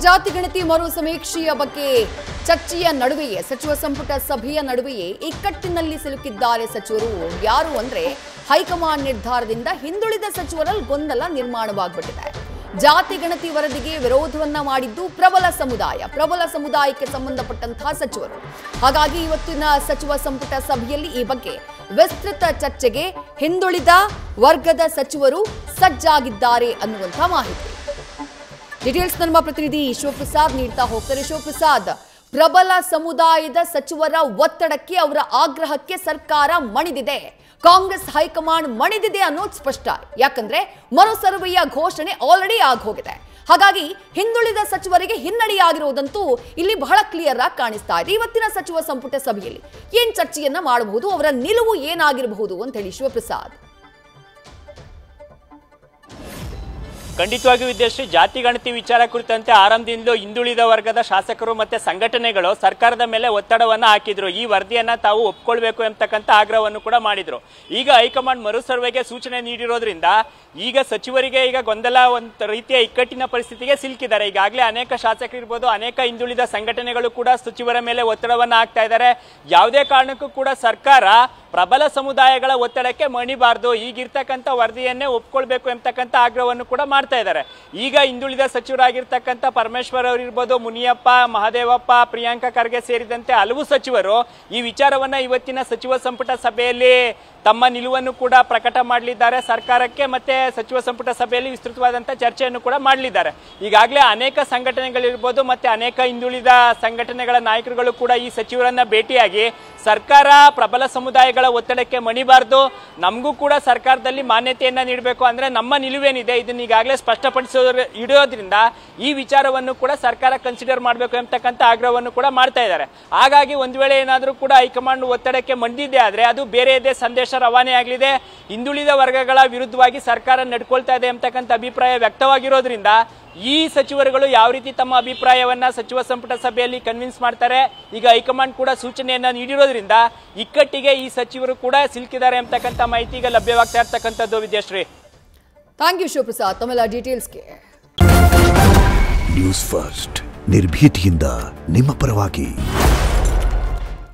ಜಾತಿ ಗಣತಿ ಮರು ಸಮೀಕ್ಷೆಯ ಬಗ್ಗೆ ಚರ್ಚೆಯ ನಡುವೆಯೇ ಸಚಿವ ಸಂಪುಟ ಸಭೆಯ ನಡುವೆಯೇ ಇಕ್ಕಟ್ಟಿನಲ್ಲಿ ಸಿಲುಕಿದ್ದಾರೆ ಸಚಿವರು. ಯಾರು ಅಂದ್ರೆ ಹೈಕಮಾಂಡ್ ನಿರ್ಧಾರದಿಂದ ಹಿಂದುಳಿದ ಸಚಿವರಲ್ಲಿ ಗೊಂದಲ ನಿರ್ಮಾಣವಾಗ್ಬಿಟ್ಟಿದೆ. ಜಾತಿ ಗಣತಿ ವರದಿಗೆ ವಿರೋಧವನ್ನ ಮಾಡಿದ್ದು ಪ್ರಬಲ ಸಮುದಾಯಕ್ಕೆ ಸಂಬಂಧಪಟ್ಟಂತಹ ಸಚಿವರು. ಹಾಗಾಗಿ ಇವತ್ತಿನ ಸಚಿವ ಸಂಪುಟ ಸಭೆಯಲ್ಲಿ ಈ ಬಗ್ಗೆ ವಿಸ್ತೃತ ಚರ್ಚೆಗೆ ಹಿಂದುಳಿದ ವರ್ಗದ ಸಚಿವರು ಸಜ್ಜಾಗಿದ್ದಾರೆ ಅನ್ನುವಂತಹ ಮಾಹಿತಿ. ಡೀಟೇಲ್ಸ್ ನಮ್ಮ ಪ್ರತಿನಿಧಿ ಶಿವಪ್ರಸಾದ್ ನೀಡ್ತಾ ಹೋಗ್ತಾರೆ. ಶಿವಪ್ರಸಾದ್, ಪ್ರಬಲ ಸಮುದಾಯದ ಸಚಿವರ ಒತ್ತಡಕ್ಕೆ, ಅವರ ಆಗ್ರಹಕ್ಕೆ ಸರ್ಕಾರ ಮಣಿದಿದೆ, ಕಾಂಗ್ರೆಸ್ ಹೈಕಮಾಂಡ್ ಮಣಿದಿದೆ ಅನ್ನೋದು ಸ್ಪಷ್ಟ. ಯಾಕಂದ್ರೆ ಮರು ಸರ್ವೆಯ ಘೋಷಣೆ ಆಲ್ರೆಡಿ ಆಗೋಗಿದೆ. ಹಾಗಾಗಿ ಹಿಂದುಳಿದ ಸಚಿವರಿಗೆ ಹಿನ್ನಡೆಯಾಗಿರುವುದಂತೂ ಇಲ್ಲಿ ಬಹಳ ಕ್ಲಿಯರ್ ಆಗಿ ಕಾಣಿಸ್ತಾ ಇದೆ. ಇವತ್ತಿನ ಸಚಿವ ಸಂಪುಟ ಸಭೆಯಲ್ಲಿ ಏನ್ ಚರ್ಚೆಯನ್ನ ಮಾಡಬಹುದು, ಅವರ ನಿಲುವು ಏನಾಗಿರಬಹುದು ಅಂತ ಹೇಳಿ ಶಿವಪ್ರಸಾದ್. ಖಂಡಿತವಾಗಿಯೂ ವಿದ್ಯಾಶ್ರೀ, ಜಾತಿ ಗಣತಿ ವಿಚಾರ ಕುರಿತಂತೆ ಆರಂಭದಿಂದಲೂ ಹಿಂದುಳಿದ ವರ್ಗದ ಶಾಸಕರು ಮತ್ತೆ ಸಂಘಟನೆಗಳು ಸರ್ಕಾರದ ಮೇಲೆ ಒತ್ತಡವನ್ನ ಹಾಕಿದ್ರು. ಈ ವರದಿಯನ್ನ ತಾವು ಒಪ್ಕೊಳ್ಬೇಕು ಎಂಬತಕ್ಕಂಥ ಆಗ್ರಹವನ್ನು ಕೂಡ ಮಾಡಿದ್ರು. ಈಗ ಹೈಕಮಾಂಡ್ ಮರು ಸರ್ವೆಗೆ ಸೂಚನೆ ನೀಡಿರೋದ್ರಿಂದ ಈಗ ಸಚಿವರಿಗೆ ಈಗ ಗೊಂದಲ, ಒಂದು ರೀತಿಯ ಇಕ್ಕಟ್ಟಿನ ಪರಿಸ್ಥಿತಿಗೆ ಸಿಲುಕಿದ್ದಾರೆ. ಈಗಾಗಲೇ ಅನೇಕ ಶಾಸಕರು ಇರ್ಬೋದು, ಅನೇಕ ಹಿಂದುಳಿದ ಸಂಘಟನೆಗಳು ಕೂಡ ಸಚಿವರ ಮೇಲೆ ಒತ್ತಡವನ್ನ ಹಾಕ್ತಾ ಇದ್ದಾರೆ. ಯಾವುದೇ ಕಾರಣಕ್ಕೂ ಕೂಡ ಸರ್ಕಾರ ಪ್ರಬಲ ಸಮುದಾಯಗಳ ಒತ್ತಡಕ್ಕೆ ಮಣಿಬಾರ್ದು, ಈಗಿರ್ತಕ್ಕಂಥ ವರದಿಯನ್ನೇ ಒಪ್ಕೊಳ್ಬೇಕು ಎಂಬತಕ್ಕಂಥ ಆಗ್ರಹವನ್ನು ಕೂಡ ಮಾಡ್ತಾ ಇದ್ದಾರೆ. ಈಗ ಹಿಂದುಳಿದ ಸಚಿವರಾಗಿರ್ತಕ್ಕಂಥ ಪರಮೇಶ್ವರ್ ಅವರಿರ್ಬೋದು, ಮುನಿಯಪ್ಪ, ಮಹದೇವಪ್ಪ, ಪ್ರಿಯಾಂಕಾ ಖರ್ಗೆ ಸೇರಿದಂತೆ ಹಲವು ಸಚಿವರು ಈ ವಿಚಾರವನ್ನ ಇವತ್ತಿನ ಸಚಿವ ಸಂಪುಟ ಸಭೆಯಲ್ಲಿ ತಮ್ಮ ನಿಲುವನ್ನು ಕೂಡ ಪ್ರಕಟ ಮಾಡಲಿದ್ದಾರೆ. ಸರ್ಕಾರಕ್ಕೆ ಮತ್ತೆ ಸಚಿವ ಸಂಪುಟ ಸಭೆಯಲ್ಲಿ ವಿಸ್ತೃತವಾದಂತಹ ಚರ್ಚೆಯನ್ನು ಕೂಡ ಮಾಡಲಿದ್ದಾರೆ. ಈಗಾಗಲೇ ಅನೇಕ ಸಂಘಟನೆಗಳಿರ್ಬೋದು, ಮತ್ತೆ ಅನೇಕ ಹಿಂದುಳಿದ ಸಂಘಟನೆಗಳ ನಾಯಕರುಗಳು ಕೂಡ ಈ ಸಚಿವರನ್ನ ಭೇಟಿಯಾಗಿ ಸರ್ಕಾರ ಪ್ರಬಲ ಸಮುದಾಯಗಳ ಒತ್ತಡಕ್ಕೆ ಮಣಿಬಾರ್ದು, ನಮಗೂ ಕೂಡ ಸರ್ಕಾರದಲ್ಲಿ ಮಾನ್ಯತೆಯನ್ನ ನೀಡಬೇಕು, ಅಂದ್ರೆ ನಮ್ಮ ನಿಲುವೇನಿದೆ ಇದನ್ನ ಈಗಾಗಲೇ ಇಡೋದ್ರಿಂದ ಈ ವಿಚಾರವನ್ನು ಕೂಡ ಸರ್ಕಾರ ಕನ್ಸಿಡರ್ ಮಾಡಬೇಕು ಎಂಬತಕ್ಕಂಥ ಆಗ್ರಹವನ್ನು ಕೂಡ ಮಾಡ್ತಾ ಇದ್ದಾರೆ. ಹಾಗಾಗಿ ಒಂದು ವೇಳೆ ಏನಾದರೂ ಕೂಡ ಹೈಕಮಾಂಡ್ ಒತ್ತಡಕ್ಕೆ ಮಣಿದಿದೆ ಆದ್ರೆ ಅದು ಬೇರೆಯದೇ ಸಂದೇಶ ರವಾನೆ ಆಗಲಿದೆ, ಹಿಂದುಳಿದ ವರ್ಗಗಳ ವಿರುದ್ಧವಾಗಿ ಸರ್ಕಾರ ನಡ್ಕೊಳ್ತಾ ಇದೆ ಎಂಬತಕ್ಕಂಥ ಅಭಿಪ್ರಾಯ ವ್ಯಕ್ತವಾಗಿರೋದ್ರಿಂದ ಈ ಸಚಿವರುಗಳು ಯಾವ ರೀತಿ ತಮ್ಮ ಅಭಿಪ್ರಾಯವನ್ನ ಸಚಿವ ಸಂಪುಟ ಸಭೆಯಲ್ಲಿ ಕನ್ವಿನ್ಸ್ ಮಾಡ್ತಾರೆ. ಈಗ ಹೈಕಮಾಂಡ್ ಕೂಡ ಸೂಚನೆಯನ್ನ ನೀಡಿರೋದ್ರಿಂದ ಇಕ್ಕಟ್ಟಿಗೆ ಈ ಸಚಿವರು ಕೂಡ ಸಿಲುಕಿದ್ದಾರೆ ಎಂಬತಕ್ಕಂಥ ಮಾಹಿತಿ ಈಗ ಲಭ್ಯವಾಗ್ತಾ ಇರ್ತಕ್ಕಂಥದ್ದು. ವಿದ್ಯಾಶ್ರೀ, ಥ್ಯಾಂಕ್ ಯು ಶಿವಪ್ರಸಾದ್ ತಮ್ಮೆಲ್ಲ ಡೀಟೇಲ್ಸ್ಗೆ. ನ್ಯೂಸ್ ಫಸ್ಟ್ ನಿರ್ಭೀತಿಯಿಂದ ನಿಮ್ಮ ಪರವಾಗಿ.